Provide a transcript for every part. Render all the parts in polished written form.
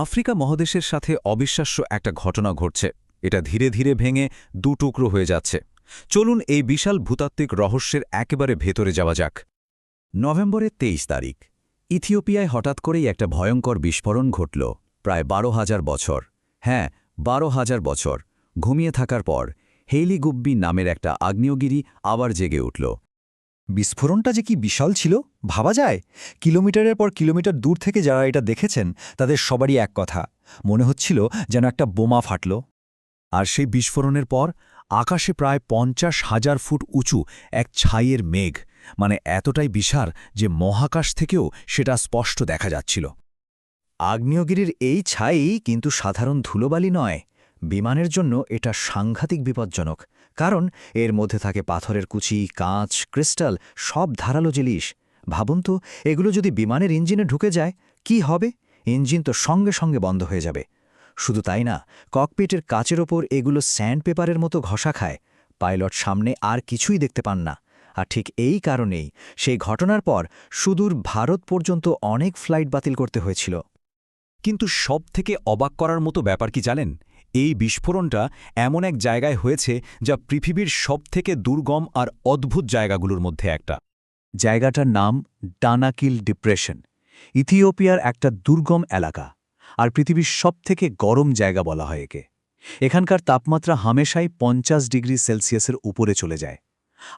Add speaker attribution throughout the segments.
Speaker 1: Africa মহাদেশের সাথে অবিশ্বাস্য একটা ঘটনা ঘটছে। এটা ধীরে ধীরে ভেঙে দুটুকরো হয়ে যাচ্ছে। চলুন এই বিশাল ভূতাত্ত্বিক রহস্যের একেবারে ভেতরে যাওয়া যাক। নভেম্বরের ২৩ তারিখ ইথিওপিয়ায় হঠাৎ করেই একটা ভয়ঙ্কর বিস্ফোরণ ঘটল। প্রায় ১২,০০০ বছর, হ্যাঁ ১২,০০০ বছর ঘুমিয়ে থাকার পর হেইলি গুব্বি নামের একটা আগ্নেয়গিরি আবার জেগে উঠল।
Speaker 2: বিস্ফোরণটা যে কি বিশাল ছিল ভাবা যায়। কিলোমিটারের পর কিলোমিটার দূর থেকে যারা এটা দেখেছেন তাদের সবারই এক কথা, মনে হচ্ছিল যেন একটা বোমা ফাটল।
Speaker 1: আর সেই বিস্ফোরণের পর আকাশে প্রায় ৫০,০০০ ফুট উঁচু এক ছাইয়ের মেঘ, মানে এতটাই বিশাল যে মহাকাশ থেকেও সেটা স্পষ্ট দেখা যাচ্ছিল।
Speaker 2: আগ্নেয়গিরির এই ছাই কিন্তু সাধারণ ধুলোবালি নয়। বিমানের জন্য এটা সাংঘাতিক বিপজ্জনক, কারণ এর মধ্যে থাকে পাথরের কুচি, কাঁচ, ক্রিস্টাল, সব ধারালো জিনিস। ভাবুন তো, এগুলো যদি বিমানের ইঞ্জিনে ঢুকে যায় কি হবে? ইঞ্জিন তো সঙ্গে সঙ্গে বন্ধ হয়ে যাবে। শুধু তাই না, ককপিটের কাচের ওপর এগুলো স্যান্ডপেপারের মতো ঘষা খায়। পাইলট সামনে আর কিছুই দেখতে পান না। আর ঠিক এই কারণেই সেই ঘটনার পর সুদূর ভারত পর্যন্ত অনেক ফ্লাইট বাতিল করতে হয়েছিল।
Speaker 1: কিন্তু সবথেকে অবাক করার মতো ব্যাপার কি জানেন? এই বিস্ফোরণটা এমন এক জায়গায় হয়েছে যা পৃথিবীর সবথেকে দুর্গম আর অদ্ভুত জায়গাগুলোর মধ্যে একটা।
Speaker 2: জায়গাটার নাম ডানাকিল ডিপ্রেশন। ইথিওপিয়ার একটা দুর্গম এলাকা, আর পৃথিবীর সবথেকে গরম জায়গা বলা হয় একে। এখানকার তাপমাত্রা হামেশাই ৫০ ডিগ্রি সেলসিয়াসের উপরে চলে যায়,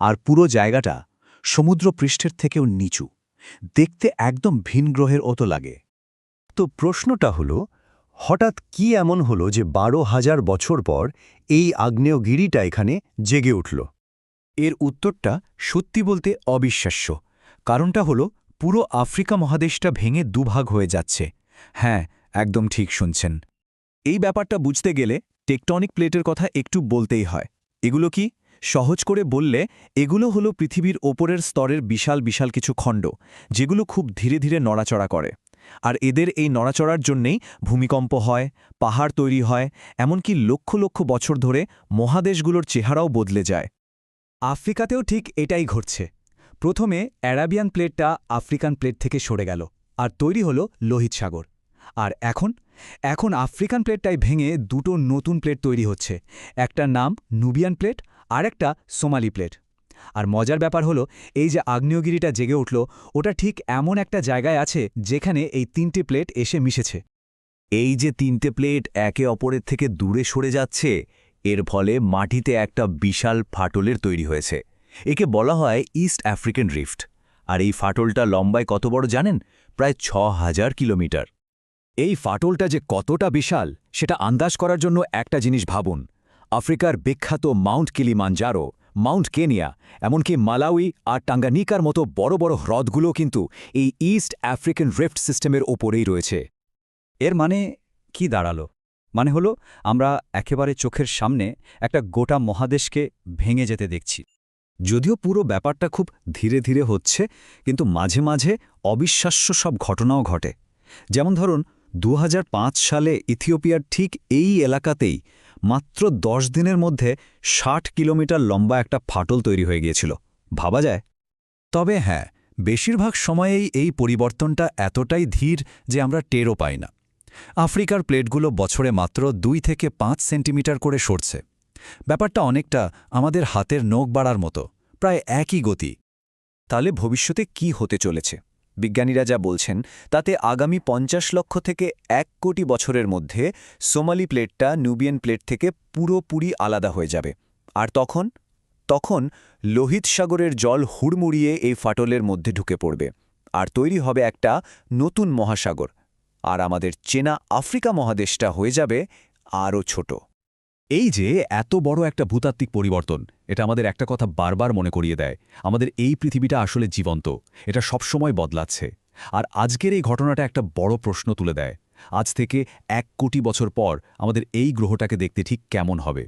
Speaker 2: আর পুরো জায়গাটা সমুদ্রপৃষ্ঠের থেকেও নিচু। দেখতে একদম ভিন গ্রহের মতো লাগে।
Speaker 3: তো প্রশ্নটা হলো, হঠাৎ কি এমন হলো যে ১২,০০০ বছর পর এই আগ্নেয়গিরিটা এখানে জেগে উঠল?
Speaker 1: এর উত্তরটা সত্যি বলতে অবিশ্বাস্য। কারণটা হলো পুরো আফ্রিকা মহাদেশটা ভেঙে দুভাগ হয়ে যাচ্ছে। হ্যাঁ, একদম ঠিক শুনছেন। এই ব্যাপারটা বুঝতে গেলে টেকটনিক প্লেটের কথা একটু বলতেই হয়। এগুলো কি? সহজ করে বললে এগুলো হলো পৃথিবীর ওপরের স্তরের বিশাল বিশাল কিছু খণ্ড, যেগুলো খুব ধীরে ধীরে নড়াচড়া করে। আর এদের এই নড়াচড়ার জন্যেই ভূমিকম্প হয়, পাহাড় তৈরি হয়, এমনকি লক্ষ লক্ষ বছর ধরে মহাদেশগুলোর চেহারাও বদলে যায়। আফ্রিকাতেও ঠিক এটাই ঘটছে। প্রথমে অ্যারাবিয়ান প্লেটটা আফ্রিকান প্লেট থেকে সরে গেল, আর তৈরি হলো লোহিত সাগর। আর এখন আফ্রিকান প্লেটটাই ভেঙে দুটো নতুন প্লেট তৈরি হচ্ছে। একটা নাম নুবিয়ান প্লেট, আর একটা সোমালি প্লেট। আর মজার ব্যাপার হলো, এই যে আগ্নেয়গিরিটা জেগে উঠল, ওটা ঠিক এমন একটা জায়গায় আছে যেখানে এই ৩টে প্লেট এসে মিশেছে।
Speaker 3: এই যে ৩টে প্লেট একে অপরের থেকে দূরে সরে যাচ্ছে, এর ফলে মাটিতে একটা বিশাল ফাটলের তৈরি হয়েছে। একে বলা হয় ইস্ট আফ্রিকান রিফট। আর এই ফাটলটা লম্বায় কত বড় জানেন? প্রায় ৬,০০০ কিলোমিটার।
Speaker 1: এই ফাটলটা যে কতটা বিশাল সেটা আন্দাজ করার জন্য একটা জিনিস ভাবুন। আফ্রিকার বিখ্যাত মাউন্ট কিলিমানজারো, মাউন্ট কেনিয়া, এমনকি মালাউই আর টাঙ্গানিকার মতো বড় বড় হ্রদগুলো কিন্তু এই ইস্ট আফ্রিকান রিফট সিস্টেমের ওপরেই রয়েছে। এর মানে কি দাঁড়ালো? মানে হলো, আমরা একেবারে চোখের সামনে একটা গোটা মহাদেশকে ভেঙে যেতে দেখছি। যদিও পুরো ব্যাপারটা খুব ধীরে ধীরে হচ্ছে, কিন্তু মাঝে মাঝে অবিশ্বাস্য সব ঘটনাও ঘটে। যেমন ধরুন, ২০০৫ সালে ইথিওপিয়ার ঠিক এই এলাকাতেই মাত্র ১০ দিনের মধ্যে ৬০ কিলোমিটার লম্বা একটা ফাটল তৈরি হয়ে গিয়েছিল। ভাবা যায়? তবে হ্যাঁ, বেশিরভাগ সময়েই এই পরিবর্তনটা এতটাই ধীর যে আমরা টেরও পাই না। আফ্রিকার প্লেটগুলো বছরে মাত্র ২ থেকে ৫ সেন্টিমিটার করে সরছে। ব্যাপারটা অনেকটা আমাদের হাতের নখ বাড়ার মতো, প্রায় একই গতি। তাহলে ভবিষ্যতে কি হতে চলেছে? বিজ্ঞানীরা যা বলছেন তাতে আগামী ৫০ লক্ষ থেকে ১ কোটি বছরের মধ্যে সোমালি প্লেটটা নুবিয়ান প্লেট থেকে পুরোপুরি আলাদা হয়ে যাবে। আর তখন লোহিত সাগরের জল হুড়মুড়িয়ে এই ফাটলের মধ্যে ঢুকে পড়বে, আর তৈরি হবে একটা নতুন মহাসাগর। আর আমাদের চেনা আফ্রিকা মহাদেশটা হয়ে যাবে আরও ছোট। এই যে এত বড় একটা ভূতাত্ত্বিক পরিবর্তন, এটা আমাদের একটা কথা বারবার মনে করিয়ে দেয়, আমাদের এই পৃথিবীটা আসলে জীবন্ত, এটা সবসময় বদলাচ্ছে। আর আজকের এই ঘটনাটা একটা বড় প্রশ্ন তুলে দেয়। আজ থেকে ১ কোটি বছর পর আমাদের এই গ্রহটাকে দেখতে ঠিক কেমন হবে?